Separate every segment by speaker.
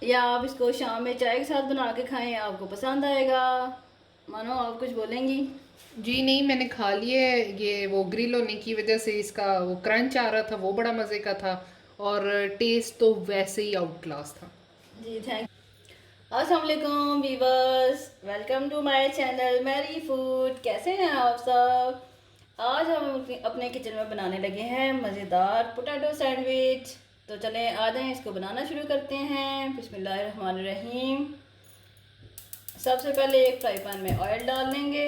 Speaker 1: या आप इसको शाम में चाय के साथ बना के खाएं, आपको पसंद आएगा। मानो आप कुछ बोलेंगी।
Speaker 2: जी नहीं, मैंने खा लिए। ये वो ग्रिल होने की वजह से इसका वो क्रंच आ रहा था, वो बड़ा मज़े का था। और टेस्ट तो वैसे ही आउट क्लास था।
Speaker 1: जी थैंक। अस्सलाम वालेकुम viewers, welcome to my channel Mary Food. कैसे हैं आप सब? आज हम अपने किचन में बनाने लगे हैं मज़ेदार पोटैटो सैंडविच। तो चलें आ जाएं, इसको बनाना शुरू करते हैं। बिस्मिल्लाहिर्रहमानिर्रहीम। सबसे पहले एक फ्राई पैन में ऑयल डाल लेंगे।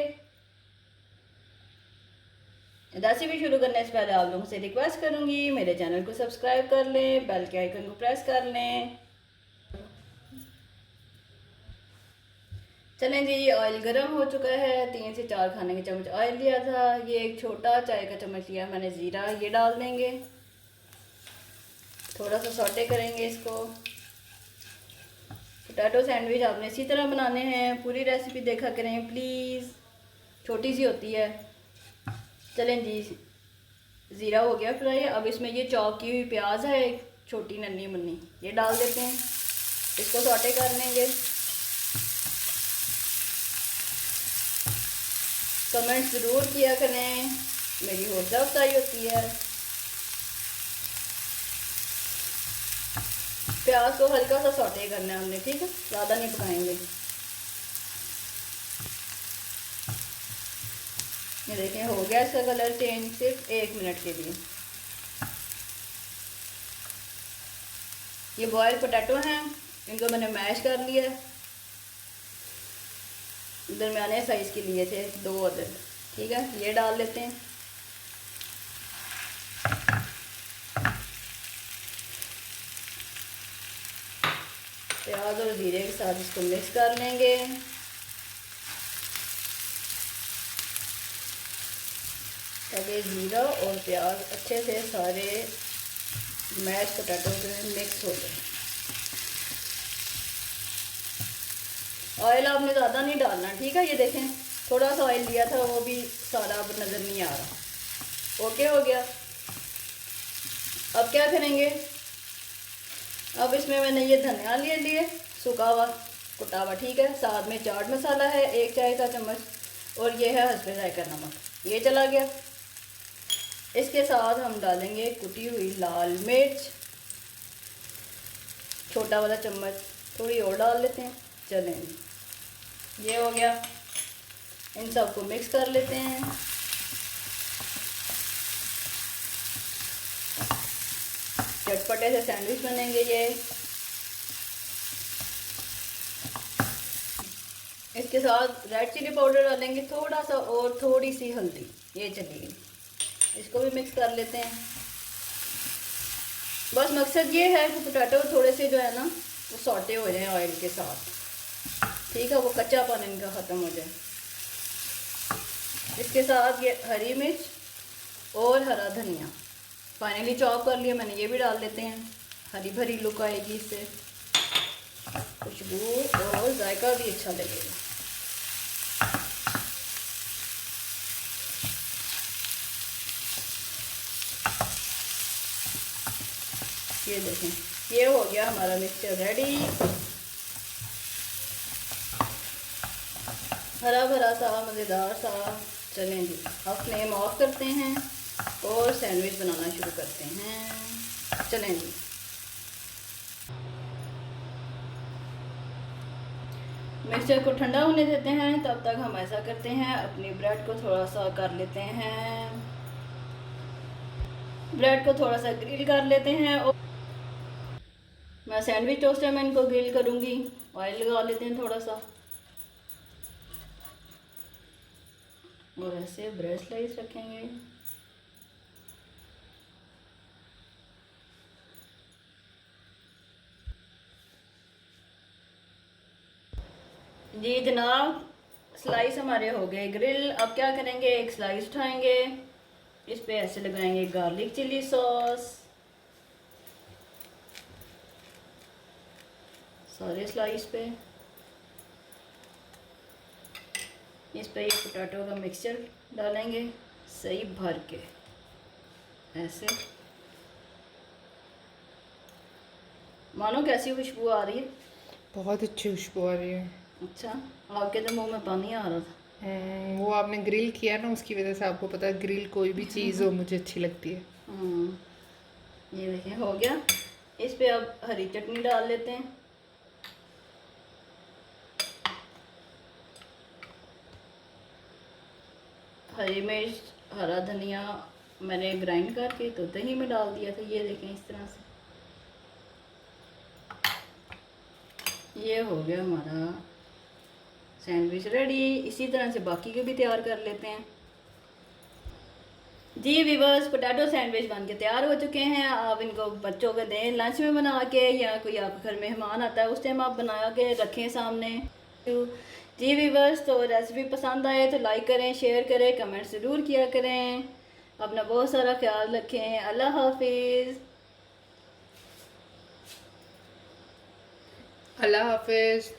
Speaker 1: रेसिपी शुरू करने से पहले आप लोगों से रिक्वेस्ट करूंगी, मेरे चैनल को सब्सक्राइब कर लें, बेल के आइकन को प्रेस कर लें। चलें जी, ऑयल गर्म हो चुका है। 3 से 4 खाने के चम्मच ऑयल लिया था। ये एक छोटा चाय का चम्मच लिया मैंने ज़ीरा, ये डाल देंगे। थोड़ा सा सौटे करेंगे इसको। पोटैटो सैंडविच आपने इसी तरह बनाने हैं, पूरी रेसिपी देखा करें प्लीज़, छोटी सी होती है। चलें जी, ज़ीरा हो गया फ्राई। अब इसमें ये चॉप की हुई प्याज है एक छोटी नन्ही मुन्नी, ये डाल देते हैं। इसको सौटे कर लेंगे। कमेंट ज़रूर किया करें, मेरी हौसला अफजाई होती है। प्याज को हल्का सा सौटे करना है हमने, ठीक है, ज़्यादा नहीं पकाएंगे। ये देखें हो गया इसका कलर चेंज, सिर्फ 1 मिनट के लिए। ये बॉयल पोटैटो हैं, इनको मैंने मैश कर लिया है। दरमियाने साइज़ के लिए थे 2 अदद, ठीक है, ये डाल लेते हैं। प्याज और जीरे के साथ इसको मिक्स कर लेंगे। ताकि जीरा और प्याज अच्छे से सारे मैश पोटैटो में मिक्स हो जाए। ऑयल आपने ज़्यादा नहीं डालना, ठीक है। ये देखें थोड़ा सा ऑयल लिया था, वो भी सारा अब नज़र नहीं आ रहा। ओके हो गया। अब क्या करेंगे, अब इसमें मैंने ये धनिया ले लिए सूखा हुआ कुटा हुआ, ठीक है। साथ में चाट मसाला है 1 चाय का चम्मच, और ये है हस्बे जायका नमक, ये चला गया। इसके साथ हम डालेंगे कुटी हुई लाल मिर्च, छोटा वाला चम्मच, थोड़ी और डाल लेते हैं। चलें, ये हो गया। इन सबको मिक्स कर लेते हैं। चटपटे से सैंडविच बनेंगे ये। इसके साथ रेड चिली पाउडर डालेंगे थोड़ा सा, और थोड़ी सी हल्दी, ये चलेगी। इसको भी मिक्स कर लेते हैं। बस मकसद ये है कि पोटैटो थोड़े से जो है ना वो सौटे हो जाए ऑयल के साथ, ठीक है, वो कच्चापन इनका ख़त्म हो जाए। इसके साथ ये हरी मिर्च और हरा धनिया फाइनली चॉप कर लिया मैंने, ये भी डाल देते हैं। हरी भरी लुक आएगी इससे, खुशबू और जायका भी अच्छा लगेगा। ये देखें, ये हो गया हमारा मिक्सचर रेडी। हरा भरा सा मज़ेदार सा। चलें जी, अब फ्लेम ऑफ करते हैं और सैंडविच बनाना शुरू करते हैं। चलें जी, मिक्सचर को ठंडा होने देते हैं। तब तक हम ऐसा करते हैं, अपनी ब्रेड को थोड़ा सा कर लेते हैं, ब्रेड को थोड़ा सा ग्रिल कर लेते हैं। और मैं सैंडविच टोस्टर में इनको ग्रिल करूँगी। ऑयल लगा लेते हैं थोड़ा सा, और ऐसे ब्रेड स्लाइस रखेंगे। जी जनाब, स्लाइस हमारे हो गए ग्रिल। अब क्या करेंगे, एक स्लाइस उठाएंगे, इस पे ऐसे लगाएंगे गार्लिक चिली सॉस, सारे स्लाइस पे। इस पे ये पोटैटो का मिक्सचर डालेंगे सही भर के, ऐसे। मानो कैसी खुशबू आ रही है।
Speaker 2: बहुत अच्छी खुशबू आ रही है।
Speaker 1: अच्छा, आपके तो मुंह में पानी आ रहा था।
Speaker 2: वो आपने ग्रिल किया ना, उसकी वजह से आपको पता है ग्रिल कोई भी चीज़ हो मुझे अच्छी लगती है।
Speaker 1: ये देखिए हो गया। इस पे अब हरी चटनी डाल लेते हैं। हरी मिर्च, हरा धनिया मैंने ग्राइंड करके तो दही में डाल दिया था। ये देखें इस तरह से। ये हो गया हमारा सैंडविच रेडी। इसी तरह से बाकी के भी तैयार कर लेते हैं। जी वीवर्स, पोटैटो सैंडविच बन के तैयार हो चुके हैं। आप इनको बच्चों को दें लंच में बना के, या कोई आपके घर मेहमान आता है उस टाइम आप बना के रखें सामने। जी वीवर्स, तो रेसिपी पसंद आए तो लाइक करें, शेयर करें, कमेंट ज़रूर किया करें। अपना बहुत सारा ख्याल रखें। अल्लाह हाफिज़।
Speaker 2: अल्लाह हाफिज़।